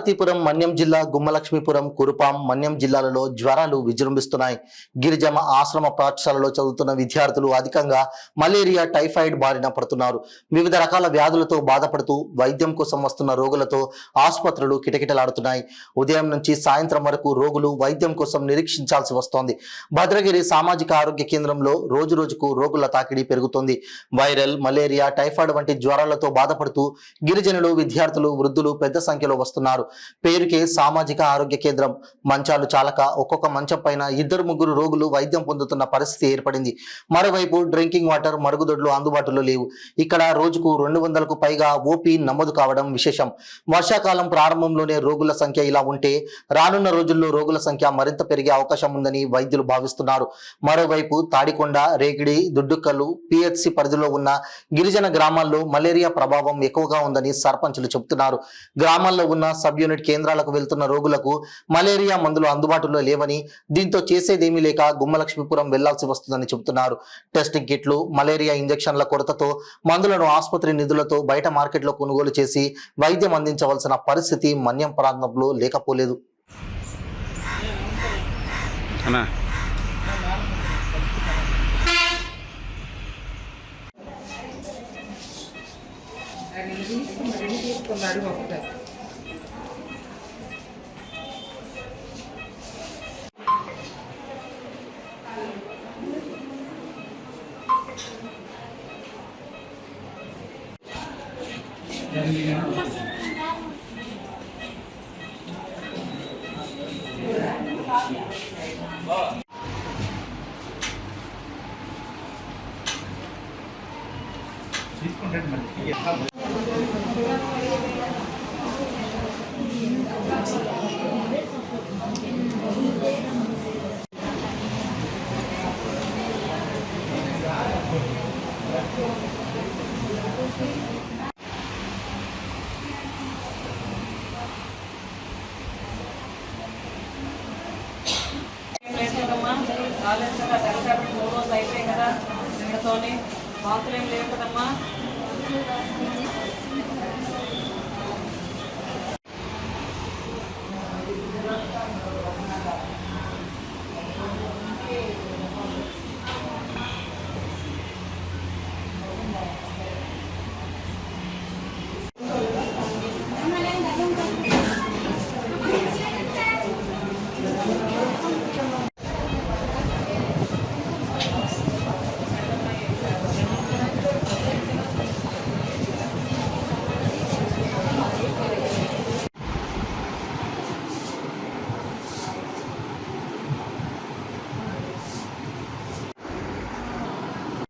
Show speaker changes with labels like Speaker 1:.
Speaker 1: పార్వతీపురం, మన్యం జిల్లా గుమ్మలక్ష్మీపురం, కురుపాం, మన్యం జిల్లాలలో జ్వరాలు విజృంభిస్తున్నాయి. గిరిజన ఆశ్రమ పాఠశాలలో చదువుతున్న విద్యార్థులు అధికంగా మలేరియా, టైఫాయిడ్ బారిన పడుతున్నారు. వివిధ రకాల వ్యాధులతో బాధపడుతూ వైద్యం కోసం వస్తున్న రోగులతో ఆసుపత్రులు కిటకిటలాడుతున్నాయి. ఉదయం నుంచి సాయంత్రం వరకు రోగులు వైద్యం కోసం నిరీక్షించాల్సి వస్తోంది. భద్రగిరి సామాజిక ఆరోగ్య కేంద్రంలో రోజు రోజుకు రోగుల తాకిడి పెరుగుతోంది. వైరల్, మలేరియా, టైఫాయిడ్ వంటి జ్వరాలతో బాధపడుతూ గిరిజనులు, విద్యార్థులు, వృద్ధులు పెద్ద సంఖ్యలో వస్తున్నారు. పేరుకే సామాజిక ఆరోగ్య కేంద్రం, మంచాలు చాలక ఒక్కొక్క మంచం పైన 2-3 రోగులు వైద్యం పొందుతున్న పరిస్థితి ఏర్పడింది. మరోవైపు డ్రింకింగ్ వాటర్, మరుగుదొడ్లు అందుబాటులో లేవు. ఇక్కడ రోజుకు 200కు పైగా ఓపీ నమోదు కావడం విశేషం. వర్షాకాలం ప్రారంభంలోనే రోగుల సంఖ్య ఇలా ఉంటే రానున్న రోజుల్లో రోగుల సంఖ్య మరింత పెరిగే అవకాశం ఉందని వైద్యులు భావిస్తున్నారు. మరోవైపు తాడికొండ, రేగిడి, దుడ్డుక్కలు, పిహెచ్సి పరిధిలో ఉన్న గిరిజన గ్రామాల్లో మలేరియా ప్రభావం ఎక్కువగా ఉందని సర్పంచులు చెబుతున్నారు. గ్రామాల్లో ఉన్న సబ్ యూనిట్ కేంద్రాలకు వెళ్తున్న రోగులకు మలేరియా మందులు అందుబాటులో లేవని, దీంతో చేసేదేమీ లేక గుమ్మలక్ష్మీపురం వెళ్లాల్సి వస్తుందని చెబుతున్నారు. టెస్టింగ్ కిట్లు, మలేరియా ఇంజెక్షన్ల కొరతతో మందులను ఆసుపత్రి నిధులతో బయట మార్కెట్లో కొనుగోలు చేసి వైద్యం అందించవలసిన పరిస్థితి మన్యం ప్రాంతంలో లేకపోలేదు.
Speaker 2: అయిపోయాయి కదా, వాంతులు ఏం లేవు కదమ్మా.